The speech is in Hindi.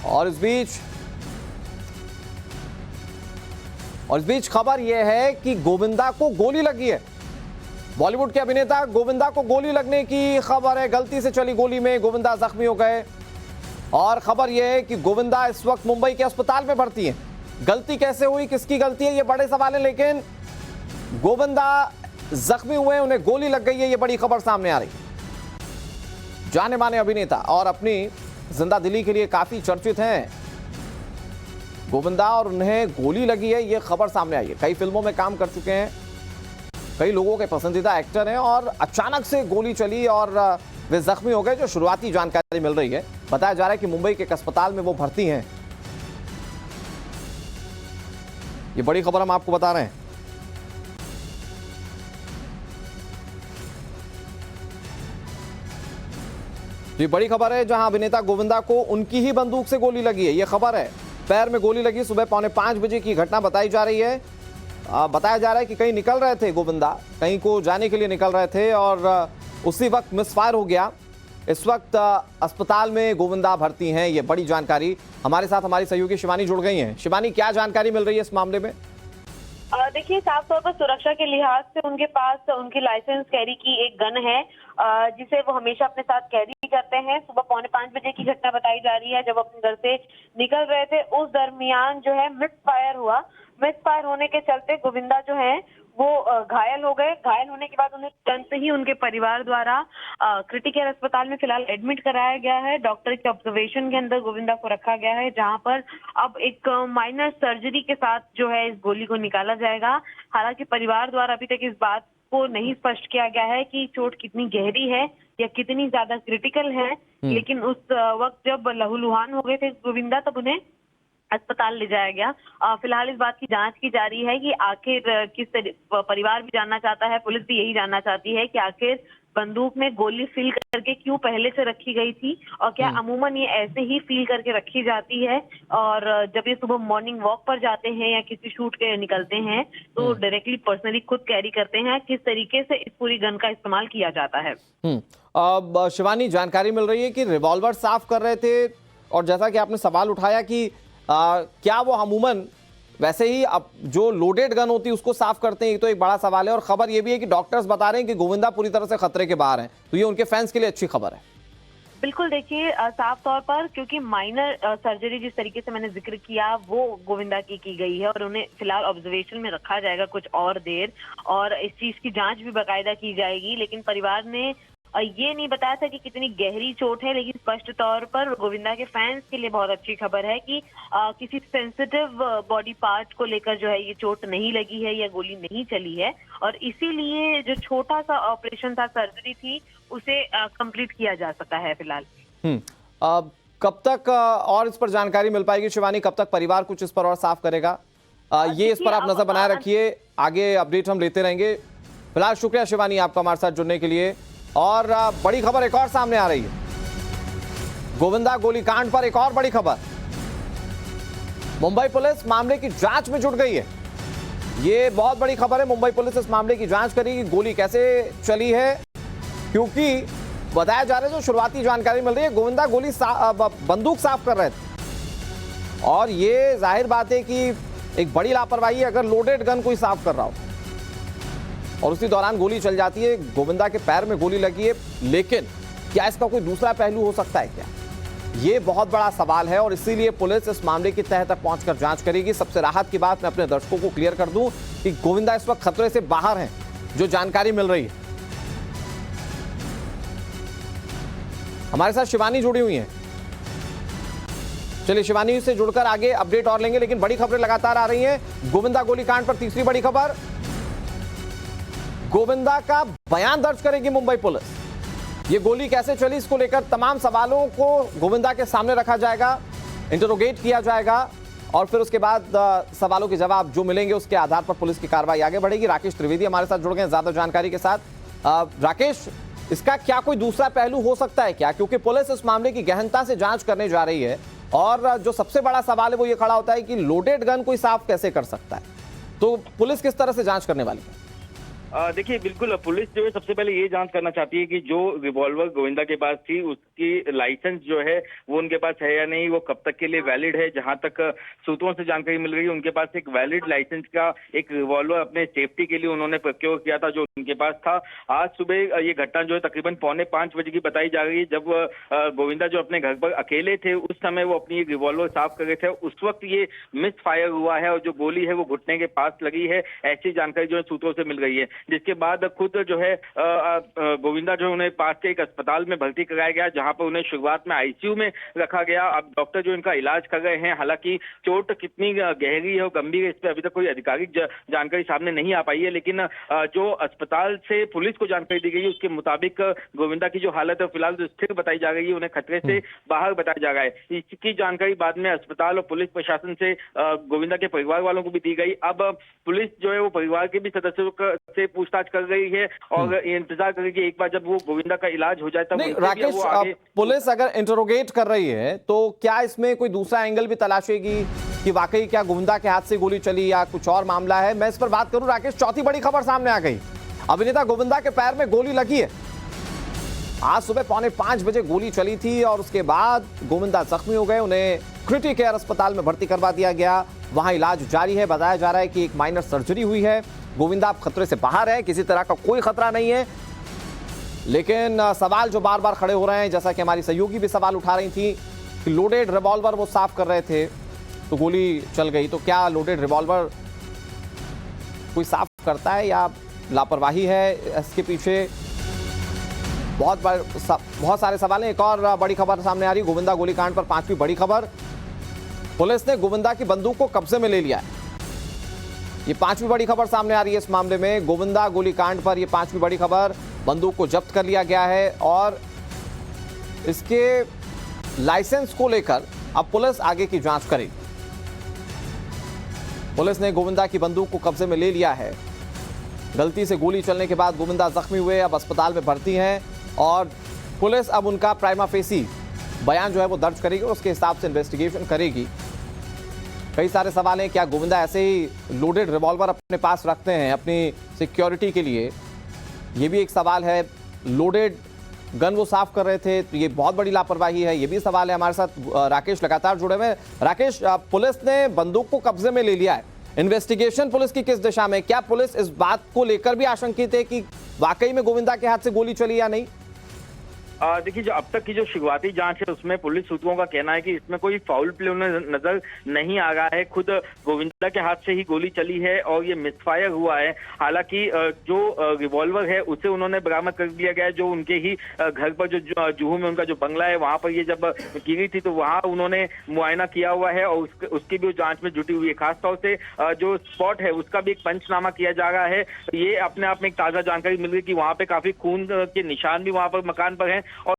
और इस बीच खबर यह है कि गोविंदा को गोली लगी है। बॉलीवुड के अभिनेता गोविंदा को गोली लगने की खबर है। गलती से चली गोली में गोविंदा जख्मी हो गए और खबर यह है कि गोविंदा इस वक्त मुंबई के अस्पताल में भर्ती हैं। गलती कैसे हुई, किसकी गलती है, ये बड़े सवाल है, लेकिन गोविंदा जख्मी हुए, उन्हें गोली लग गई है, ये बड़ी खबर सामने आ रही है। जाने माने अभिनेता और अपनी जिंदा दिली के लिए काफी चर्चित हैं गोविंदा और उन्हें गोली लगी है, ये खबर सामने आई है। कई फिल्मों में काम कर चुके हैं, कई लोगों के पसंदीदा एक्टर हैं और अचानक से गोली चली और वे जख्मी हो गए। जो शुरुआती जानकारी मिल रही है, बताया जा रहा है कि मुंबई के एक अस्पताल में वो भर्ती हैं। ये बड़ी खबर हम आपको बता रहे हैं। ये बड़ी खबर है जहां अभिनेता गोविंदा को उनकी ही बंदूक से गोली लगी है। ये खबर है, पैर में गोली लगी। सुबह 4:45 बजे की घटना बताई जा रही है। बताया जा रहा है कि कहीं निकल रहे थे गोविंदा, कहीं को जाने के लिए निकल रहे थे और उसी वक्त मिसफायर हो गया। इस वक्त अस्पताल में गोविंदा भर्ती हैं। ये बड़ी जानकारी हमारे साथ हमारी सहयोगी शिवानी जुड़ गई हैं। शिवानी, क्या जानकारी मिल रही है इस मामले में? देखिए, साफ तौर पर सुरक्षा के लिहाज से उनके पास उनकी लाइसेंस कैरी की एक गन है जिसे वो हमेशा अपने साथ कैरी करते हैं। सुबह 4:45 बजे की घटना बताई जा रही है। जब अपने घर से निकल रहे थे उस दरमियान जो है मिसफायर हुआ। मिसफायर होने के चलते गोविंदा जो है वो घायल हो गए। घायल होने के बाद उन्हें तुरंत ही उनके परिवार द्वारा क्रिटिकल अस्पताल में फिलहाल एडमिट कराया गया है। डॉक्टर के ऑब्जर्वेशन के अंदर गोविंदा को रखा गया है, जहां पर अब एक माइनर सर्जरी के साथ जो है इस गोली को निकाला जाएगा। हालांकि परिवार द्वारा अभी तक इस बात को नहीं स्पष्ट किया गया है कि चोट कितनी गहरी है या कितनी ज्यादा क्रिटिकल है, लेकिन उस वक्त जब लहूलुहान हो गए थे गोविंदा तब उन्हें अस्पताल ले जाया गया। फिलहाल इस बात की जांच की जा रही है कि आखिर परिवार भी जानना चाहता है, पुलिस भी यही जानना चाहती है कि आखिर बंदूक में गोली फिल करके क्यों पहले से रखी गई थी और क्या अमूमन ये ऐसे ही फील करके रखी जाती है और जब ये सुबह मॉर्निंग वॉक पर जाते हैं या किसी शूट के निकलते हैं तो डायरेक्टली पर्सनली खुद कैरी करते हैं, किस तरीके से इस पूरी गन का इस्तेमाल किया जाता है। अब शिवानी, जानकारी मिल रही है कि रिवॉल्वर साफ कर रहे थे और जैसा कि आपने सवाल उठाया कि क्या वो अमूमन वैसे ही अब जो लोडेड गन होती है उसको साफ करते हैं, ये तो एक बड़ा सवाल है। और खबर ये भी है कि डॉक्टर्स बता रहे हैं कि गोविंदा पूरी तरह से खतरे के बाहर हैं, तो ये उनके फैंस के लिए अच्छी खबर है। बिल्कुल, देखिए साफ तौर पर क्योंकि माइनर सर्जरी जिस तरीके से मैंने जिक्र किया वो गोविंदा की गई है और उन्हें फिलहाल ऑब्जर्वेशन में रखा जाएगा कुछ और देर और इस चीज की जांच भी बाकायदा की जाएगी। लेकिन परिवार ने ये नहीं बताया था कि कितनी गहरी चोट है, लेकिन स्पष्ट तौर पर गोविंदा के फैंस के लिए बहुत अच्छी खबर है कि किसी सेंसिटिव बॉडी पार्ट को लेकर जो है ये चोट नहीं लगी है या गोली नहीं चली है और इसीलिए जो छोटा सा ऑपरेशन था, सर्जरी थी, उसे कंप्लीट किया जा सका है फिलहाल। कब तक और इस पर जानकारी मिल पाएगी शिवानी? कब तक परिवार कुछ इस पर और साफ करेगा? ये इस पर आप नजर बनाए रखिए, आगे अपडेट हम लेते रहेंगे। फिलहाल शुक्रिया शिवानी आपका हमारे साथ जुड़ने के लिए। और बड़ी खबर एक और सामने आ रही है, गोविंदा गोलीकांड पर एक और बड़ी खबर। मुंबई पुलिस मामले की जांच में जुट गई है। ये बहुत बड़ी खबर है। मुंबई पुलिस इस मामले की जांच करेगी, गोली कैसे चली है, क्योंकि बताया जा रहा है, जो शुरुआती जानकारी मिल रही है, गोविंदा बंदूक साफ कर रहे थे और ये जाहिर बात है कि एक बड़ी लापरवाही है अगर लोडेड गन कोई साफ कर रहा हो और उसी दौरान गोली चल जाती है। गोविंदा के पैर में गोली लगी है, लेकिन क्या इसका कोई दूसरा पहलू हो सकता है क्या? ये बहुत बड़ा सवाल है और इसीलिए पुलिस इस मामले की तह तक पहुंचकर जांच करेगी। सबसे राहत की बात मैं अपने दर्शकों को क्लियर कर दूं कि गोविंदा इस वक्त खतरे से बाहर हैं, जो जानकारी मिल रही है। हमारे साथ शिवानी जुड़ी हुई है। चलिए शिवानी से जुड़कर आगे अपडेट और लेंगे, लेकिन बड़ी खबरें लगातार आ रही हैं। गोविंदा गोलीकांड पर तीसरी बड़ी खबर, गोविंदा का बयान दर्ज करेगी मुंबई पुलिस। ये गोली कैसे चली, इसको लेकर तमाम सवालों को गोविंदा के सामने रखा जाएगा, इंटरोगेट किया जाएगा और फिर उसके बाद सवालों के जवाब जो मिलेंगे उसके आधार पर पुलिस की कार्रवाई आगे बढ़ेगी। राकेश त्रिवेदी हमारे साथ जुड़ गए ज्यादा जानकारी के साथ। राकेश, इसका क्या कोई दूसरा पहलू हो सकता है क्या? क्योंकि पुलिस इस मामले की गहनता से जांच करने जा रही है और जो सबसे बड़ा सवाल है वो ये खड़ा होता है कि लोडेड गन कोई साफ कैसे कर सकता है, तो पुलिस किस तरह से जांच करने वाली है? देखिए, बिल्कुल पुलिस जो है सबसे पहले ये जांच करना चाहती है कि जो रिवॉल्वर गोविंदा के पास थी उसकी लाइसेंस जो है वो उनके पास है या नहीं, वो कब तक के लिए वैलिड है। जहां तक सूत्रों से जानकारी मिल रही है उनके पास एक वैलिड लाइसेंस का एक रिवॉल्वर अपने सेफ्टी के लिए उन्होंने प्रोक्योर किया था, जो उनके पास था। आज सुबह ये घटना जो है तकरीबन 4:45 की बताई जा रही है, जब गोविंदा जो अपने घर पर अकेले थे उस समय वो अपनी एक रिवॉल्वर साफ कर रहे थे, उस वक्त ये मिस फायर हुआ है और जो गोली है वो घुटने के पास लगी है, ऐसी जानकारी जो है सूत्रों से मिल रही है। जिसके बाद खुद जो है गोविंदा जो उन्हें पास के एक अस्पताल में भर्ती कराया गया, जहां पर उन्हें शुरुआत में आईसीयू में रखा गया। अब डॉक्टर जो इनका इलाज कर रहे हैं, हालांकि चोट कितनी गहरी है और गंभीर है इस पर अभी तक कोई आधिकारिक जानकारी सामने नहीं आ पाई है, लेकिन जो अस्पताल से पुलिस को जानकारी दी गई है उसके मुताबिक गोविंदा की जो हालत है फिलहाल जो स्थिर बताई जा रही है, उन्हें खतरे से बाहर बताया जा रहा है। इसकी जानकारी बाद में अस्पताल और पुलिस प्रशासन से गोविंदा के परिवार वालों को भी दी गई। अब पुलिस जो है वो परिवार के भी सदस्यों से पूछताछ कर रही है और इंतजार करेगी एक बार जब वो गोविंदा का इलाज हो जाए तब। नहीं राकेश, पुलिस अगर इंटरोगेट कर रही है तो क्या इसमें कोई दूसरा एंगल भी तलाशेगी कि वाकई क्या गोविंदा के हाथ से गोली चली या कुछ और मामला है? मैं इस पर बात करूं राकेश, चौथी बड़ी खबर सामने आ गई। अभिनेता गोविंदा के पैर में गोली लगी है। आज सुबह 4:45 बजे गोली चली थी और उसके बाद गोविंदा जख्मी हो गए, उन्हें क्रिटिकल केयर अस्पताल में भर्ती करवा दिया गया। वहां इलाज जारी है। बताया जा रहा है कि एक माइनर सर्जरी हुई है। गोविंदा अब खतरे से बाहर है, किसी तरह का कोई खतरा नहीं है। लेकिन सवाल जो बार बार खड़े हो रहे हैं, जैसा कि हमारी सहयोगी भी सवाल उठा रही थी कि लोडेड रिवॉल्वर वो साफ कर रहे थे तो गोली चल गई, तो क्या लोडेड रिवॉल्वर कोई साफ करता है या लापरवाही है इसके पीछे? बहुत सारे सवाल हैं। एक और बड़ी खबर सामने आ रही, गोविंदा गोलीकांड पर 5वीं बड़ी खबर। पुलिस ने गोविंदा की बंदूक को कब्जे में ले लिया है। ये 5वीं बड़ी खबर सामने आ रही है इस मामले में। गोविंदा गोलीकांड पर ये 5वीं बड़ी खबर, बंदूक को जब्त कर लिया गया है और इसके लाइसेंस को लेकर अब पुलिस आगे की जांच करेगी। पुलिस ने गोविंदा की बंदूक को कब्जे में ले लिया है। गलती से गोली चलने के बाद गोविंदा जख्मी हुए, अब अस्पताल में भर्ती हैं और पुलिस अब उनका प्राइमा फेसी बयान जो है वो दर्ज करेगी और उसके हिसाब से इन्वेस्टिगेशन करेगी। कई सारे सवाल हैं, क्या गोविंदा ऐसे ही लोडेड रिवॉल्वर अपने पास रखते हैं अपनी सिक्योरिटी के लिए? ये भी एक सवाल है। लोडेड गन वो साफ कर रहे थे तो ये बहुत बड़ी लापरवाही है, ये भी सवाल है। हमारे साथ राकेश लगातार जुड़े हुए हैं। राकेश, पुलिस ने बंदूक को कब्जे में ले लिया है, इन्वेस्टिगेशन पुलिस की किस दिशा में? क्या पुलिस इस बात को लेकर भी आशंकित है कि वाकई में गोविंदा के हाथ से गोली चली या नहीं? देखिए, जो अब तक की जो शुरुआती जांच है उसमें पुलिस सूत्रों का कहना है कि इसमें कोई फाउल प्ले उन्हें नजर नहीं आ रहा है। खुद गोविंदा के हाथ से ही गोली चली है और ये मिसफायर हुआ है। हालांकि जो रिवॉल्वर है उसे उन्होंने बरामद कर दिया गया है, जो उनके ही घर पर जो जुहू में उनका जो बंगला है वहां पर ये जब गिरी थी तो वहां उन्होंने मुआयना किया हुआ है और उसकी भी जांच में जुटी हुई है। खासतौर से जो स्पॉट है उसका भी एक पंचनामा किया जा रहा है। ये अपने आप में एक ताजा जानकारी मिल रही है कि वहां पे काफी खून के निशान भी वहां पर मकान पर हैं और